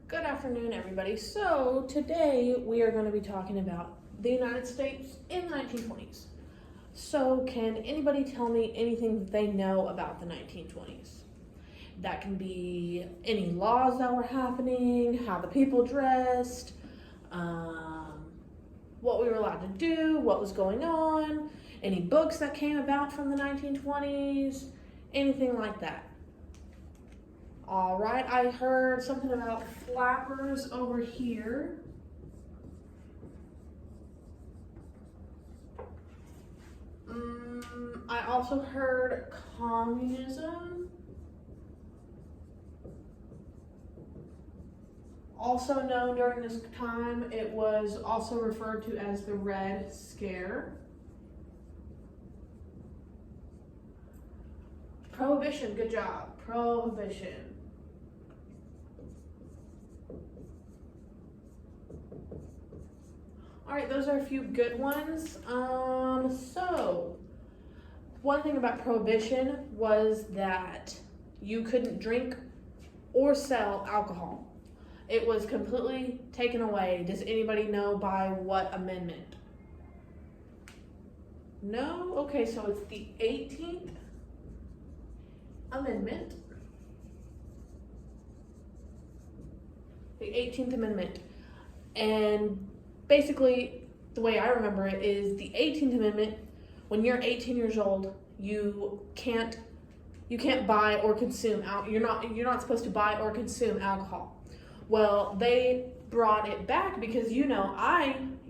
Good afternoon, everybody. So today we are going to be talking about the United States in the 1920s. So can anybody tell me anything that they know about the 1920s? That can be any laws that were happening, how the people dressed, what we were allowed to do, what was going on, any books that came about from the 1920s, anything like that. All right, I heard something about flappers over here. I also heard communism. Also known during this time, it was also referred to as the Red Scare. Prohibition, good job. Prohibition. All right, those are a few good ones. So one thing about Prohibition was that you couldn't drink or sell alcohol. It was completely taken away. Does anybody know by what amendment? No? Okay, so it's the 18th Amendment. The 18th Amendment. And basically, the way I remember it is the 18th Amendment, when you're 18 years old, you can't buy or consume you're not supposed to buy or consume alcohol. Well, they brought it back because you and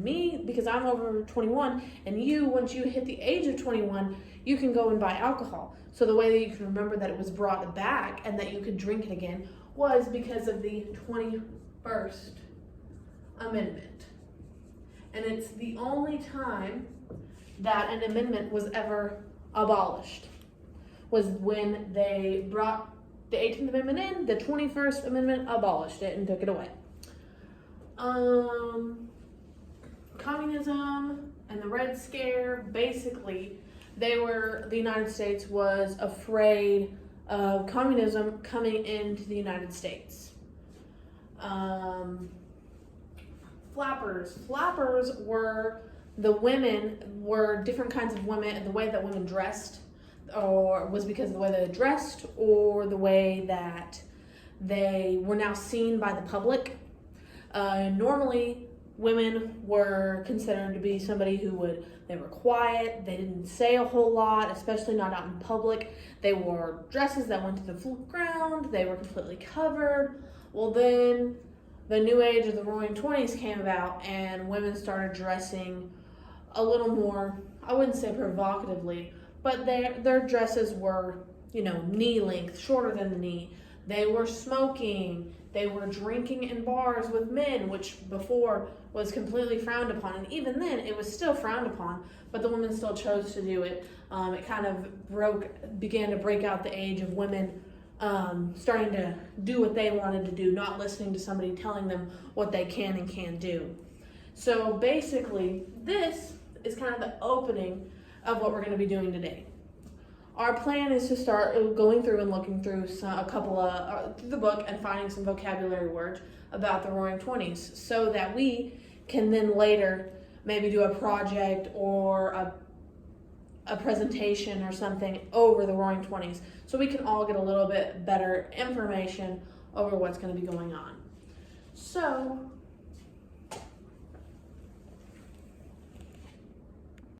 me, because I'm over 21, and you, once you hit the age of 21, you can go and buy alcohol. So the way that you can remember that it was brought back and that you could drink it again was because of the 21st Amendment. And it's the only time that an amendment was ever abolished, was when they brought the 18th Amendment in, the 21st Amendment abolished it and took it away. Communism and the Red Scare, basically, the United States was afraid of communism coming into the United States. Flappers were different kinds of women, and the way that women dressed, or was because of the way they dressed, or the way that they were now seen by the public. Normally, women were considered to be somebody they were quiet, they didn't say a whole lot, especially not out in public. They wore dresses that went to the full ground, they were completely covered. Well, then the new age of the Roaring '20s came about, and women started dressing a little more, I wouldn't say provocatively, but their dresses were, knee length, shorter than the knee. They were smoking. They were drinking in bars with men, which before was completely frowned upon. And even then, it was still frowned upon, but the women still chose to do it. It kind of began to break out the age of women starting to do what they wanted to do, not listening to somebody telling them what they can and can't do. So basically, this is kind of the opening of what we're going to be doing today. Our plan is to start going through and looking through through the book and finding some vocabulary words about the Roaring '20s, so that we can then later maybe do a project or a presentation or something over the Roaring '20s, so we can all get a little bit better information over what's going to be going on. So